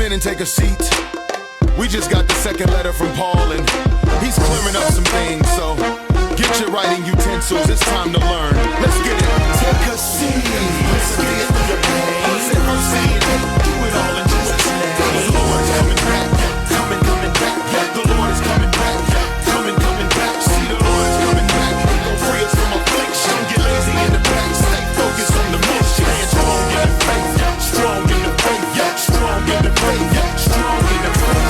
in and take a seat. We just got the second letter from Paul, and he's clearing up some things, so get your writing utensils, it's time to learn. Let's get it. Take a seat. Persevere through the pain. Proceed. Do it all in Jesus' name. The Lord's coming back. Coming back. The Lord is coming back. Coming back. See, the Lord is coming back. Free us from affliction. Get lazy in the back. Stay focused on the mission. Stand strong in the faith. Strong in the faith. Strong in the faith. Strong in the faith.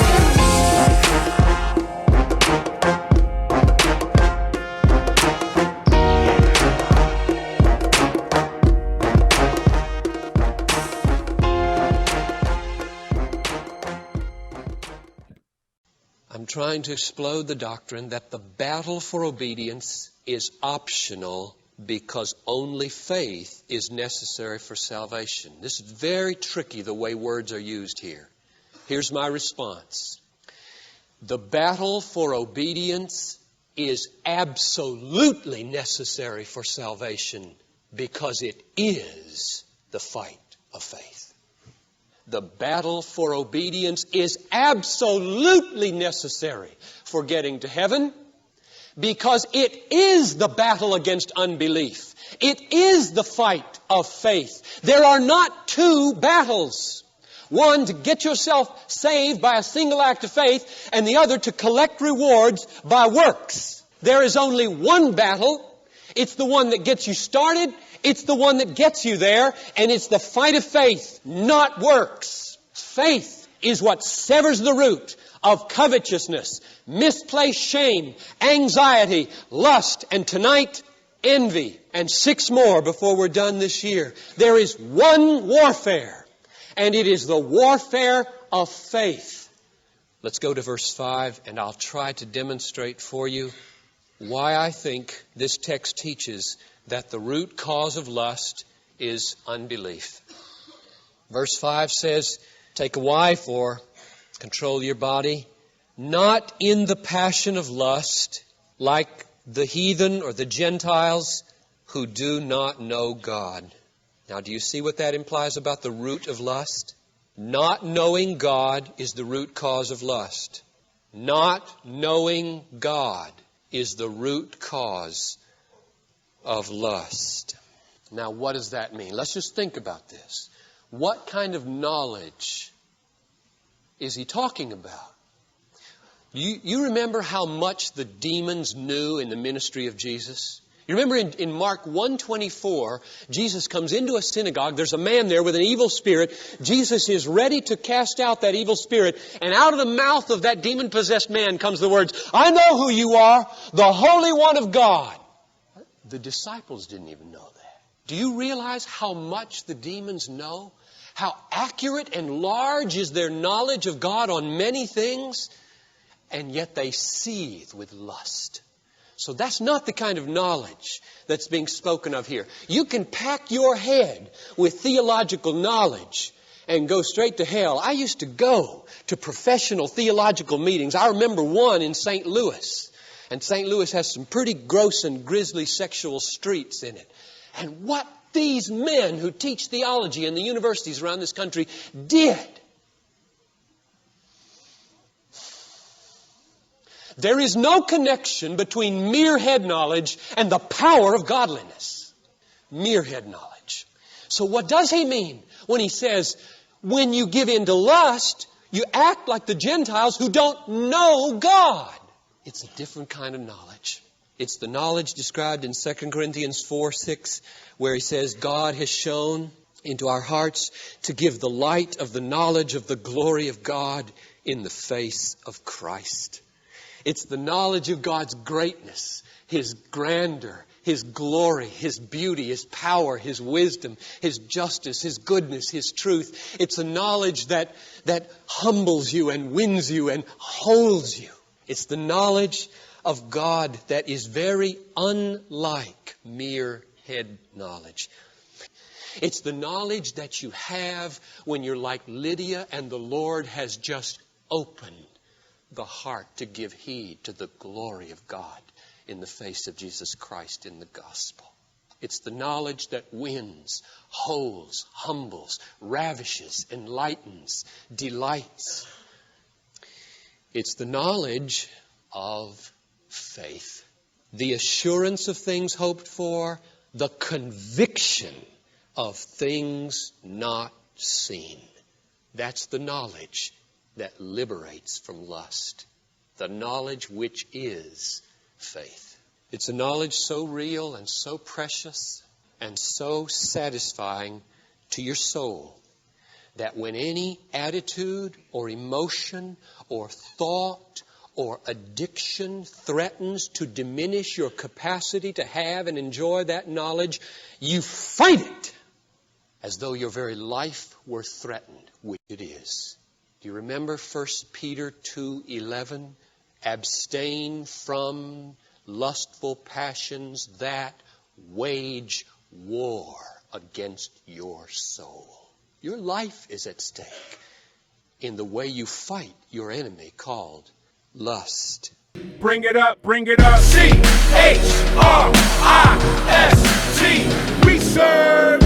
I'm trying to explode the doctrine that the battle for obedience is optional because only faith is necessary for salvation. This is very tricky, the way words are used here. Here's my response. The battle for obedience is absolutely necessary for salvation because it is the fight of faith. The battle for obedience is absolutely necessary for getting to heaven because it is the battle against unbelief. It is the fight of faith. There are not two battles. One to get yourself saved by a single act of faith, and the other to collect rewards by works. There is only one battle. It's the one that gets you started. It's the one that gets you there, and it's the fight of faith, not works. Faith is what severs the root of covetousness, misplaced shame, anxiety, lust, and tonight, envy, and 6 more before we're done this year. There is one warfare, and it is the warfare of faith. Let's go to verse 5, and I'll try to demonstrate for you why I think this text teaches that the root cause of lust is unbelief. Verse 5 says, take a wife or control your body, not in the passion of lust, like the heathen or the Gentiles who do not know God. Now, do you see what that implies about the root of lust? Not knowing God is the root cause of lust. Not knowing God is the root cause of lust. Now, what does that mean? Let's just think about this. What kind of knowledge is he talking about? You remember how much the demons knew in the ministry of Jesus? You remember in Mark 1:24, Jesus comes into a synagogue. There's a man there with an evil spirit. Jesus is ready to cast out that evil spirit. And out of the mouth of that demon-possessed man comes the words, I know who you are, the Holy One of God. The disciples didn't even know that. Do you realize how much the demons know? How accurate and large is their knowledge of God on many things? And yet they seethe with lust. So that's not the kind of knowledge that's being spoken of here. You can pack your head with theological knowledge and go straight to hell. I used to go to professional theological meetings. I remember one in St. Louis. And St. Louis has some pretty gross and grisly sexual streets in it. And what these men who teach theology in the universities around this country did. There is no connection between mere head knowledge and the power of godliness. Mere head knowledge. So what does he mean when he says, when you give in to lust, you act like the Gentiles who don't know God? It's a different kind of knowledge. It's the knowledge described in 2 Corinthians 4:6, where he says, God has shone into our hearts to give the light of the knowledge of the glory of God in the face of Christ. It's the knowledge of God's greatness, His grandeur, His glory, His beauty, His power, His wisdom, His justice, His goodness, His truth. It's a knowledge that humbles you and wins you and holds you. It's the knowledge of God that is very unlike mere head knowledge. It's the knowledge that you have when you're like Lydia and the Lord has just opened the heart to give heed to the glory of God in the face of Jesus Christ in the gospel. It's the knowledge that wins, holds, humbles, ravishes, enlightens, delights. It's the knowledge of faith. The assurance of things hoped for, the conviction of things not seen. That's the knowledge that liberates from lust. The knowledge which is faith. It's a knowledge so real and so precious and so satisfying to your soul that when any attitude or emotion or thought or addiction threatens to diminish your capacity to have and enjoy that knowledge, you fight it as though your very life were threatened, which it is. Do you remember 1 Peter 2:11? Abstain from lustful passions that wage war against your soul. Your life is at stake in the way you fight your enemy called lust. Bring it up, bring it up. C-H-R-I-S-T. We serve